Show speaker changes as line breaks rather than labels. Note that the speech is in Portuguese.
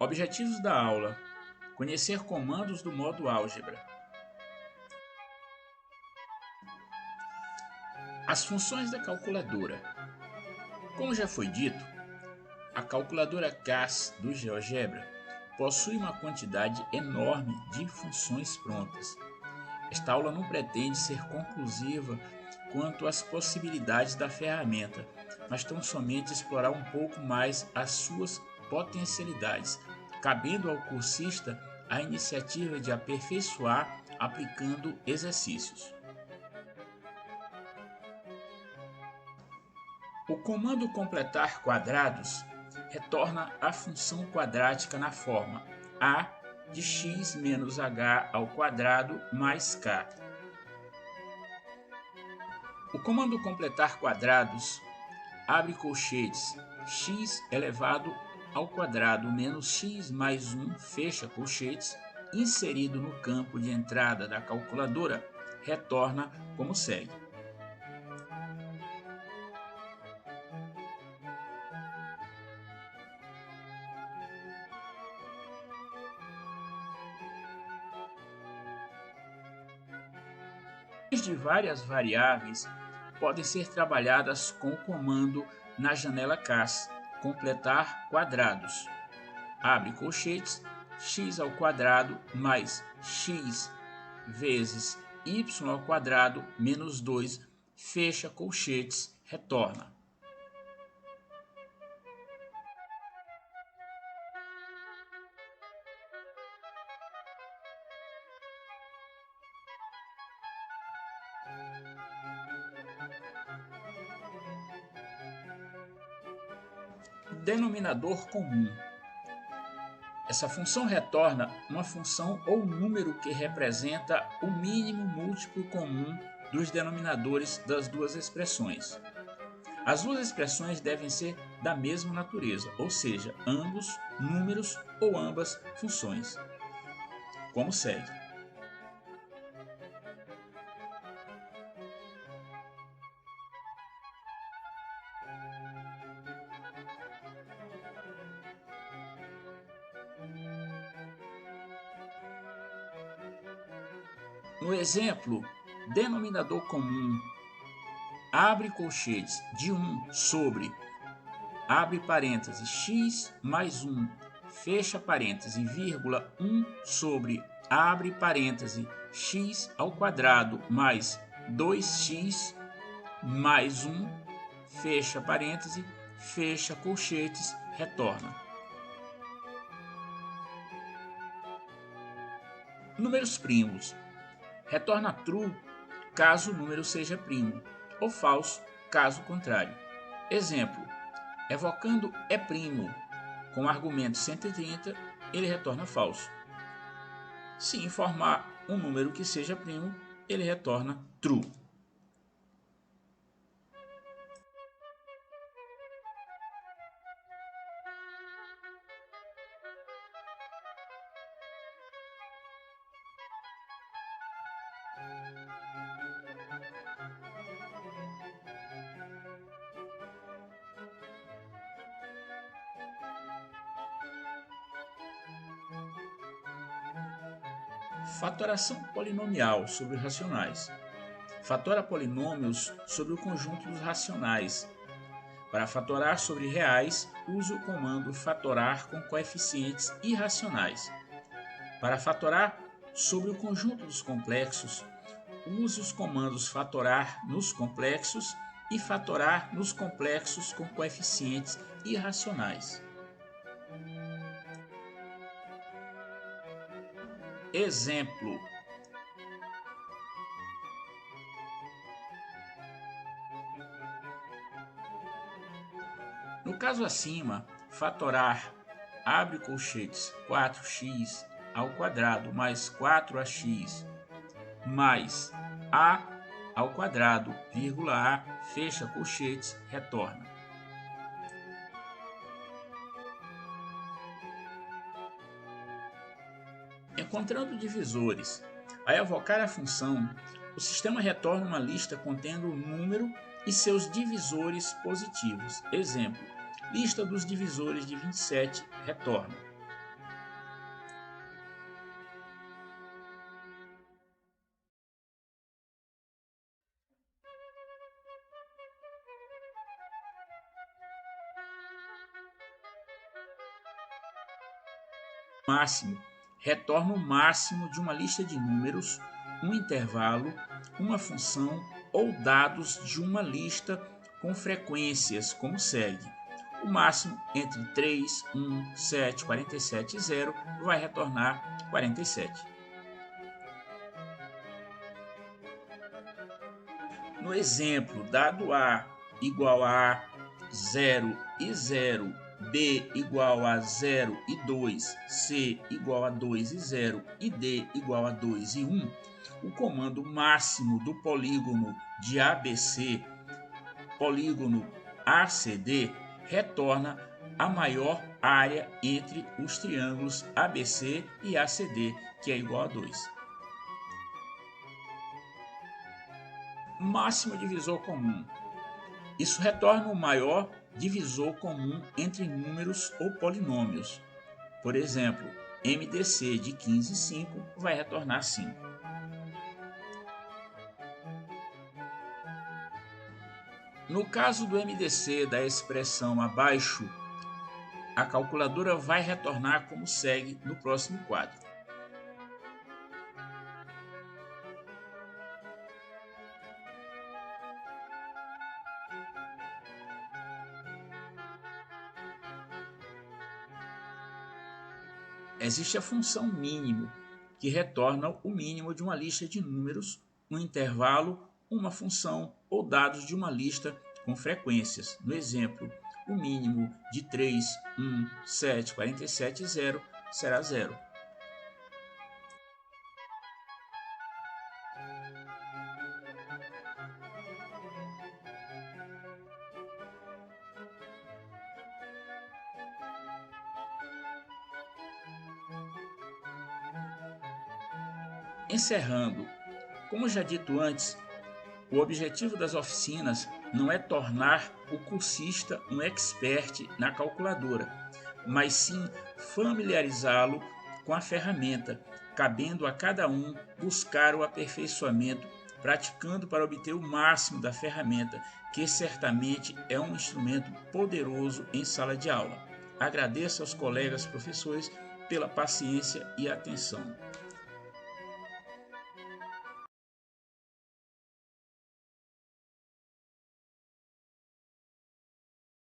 Objetivos da aula: conhecer comandos do modo álgebra. As funções da calculadora. Como já foi dito, a calculadora CAS do GeoGebra possui uma quantidade enorme de funções prontas. Esta aula não pretende ser conclusiva quanto às possibilidades da ferramenta, mas tão somente explorar um pouco mais as suas potencialidades, cabendo ao cursista a iniciativa de aperfeiçoar aplicando exercícios. O comando completar quadrados retorna a função quadrática na forma a de x menos h ao quadrado mais k. O comando completar quadrados abre colchetes x elevado ao quadrado menos x mais 1 fecha colchetes, inserido no campo de entrada da calculadora, retorna como segue. De várias variáveis podem ser trabalhadas com o comando na janela CAS, completar quadrados. Abre colchetes, x ao quadrado mais x vezes y ao quadrado menos 2, fecha colchetes, retorna. Denominador comum. Essa função retorna uma função ou número que representa o mínimo múltiplo comum dos denominadores das duas expressões. As duas expressões devem ser da mesma natureza, ou seja, ambos números ou ambas funções. Como segue. No exemplo, denominador comum, abre colchetes de 1 sobre, abre parênteses, x mais 1, fecha parênteses, vírgula, 1 sobre, abre parênteses, x ao quadrado mais 2x mais 1, fecha parênteses, fecha colchetes, retorna. Números primos. Retorna true caso o número seja primo, ou falso caso contrário. Exemplo, evocando é primo com argumento 130, ele retorna falso. Se informar um número que seja primo, ele retorna true. Fatoração polinomial sobre racionais. Fatora polinômios sobre o conjunto dos racionais. Para fatorar sobre reais, use o comando fatorar com coeficientes irracionais. Para fatorar sobre o conjunto dos complexos, use os comandos fatorar nos complexos e fatorar nos complexos com coeficientes irracionais. Exemplo. No caso acima, fatorar abre colchetes 4x ao quadrado mais 4ax mais a ao quadrado, vírgula a, fecha colchetes, retorna. Encontrando divisores. Ao evocar a função, o sistema retorna uma lista contendo o número e seus divisores positivos. Exemplo, lista dos divisores de 27 retorna. máximo retorna o máximo de uma lista de números, um intervalo, uma função ou dados de uma lista com frequências como segue. O máximo entre 3, 1, 7, 47 e 0 vai retornar 47. No exemplo, dado A igual a 0 e 0, B igual a 0 e 2, C igual a 2 e 0 e D igual a 2 e 1, o comando máximo do polígono de ABC, polígono ACD, retorna a maior área entre os triângulos ABC e ACD, que é igual a 2. Máximo divisor comum. Isso retorna o maior divisor comum entre números ou polinômios. Por exemplo, MDC de 15 e 5 vai retornar 5. No caso do MDC da expressão abaixo, a calculadora vai retornar como segue no próximo quadro. Existe a função mínimo, que retorna o mínimo de uma lista de números, um intervalo, uma função ou dados de uma lista com frequências. No exemplo, o mínimo de 3, 1, 7, 47 e 0 será 0. Encerrando, como já dito antes, o objetivo das oficinas não é tornar o cursista um expert na calculadora, mas sim familiarizá-lo com a ferramenta, cabendo a cada um buscar o aperfeiçoamento, praticando para obter o máximo da ferramenta, que certamente é um instrumento poderoso em sala de aula. Agradeço aos colegas professores pela paciência e atenção.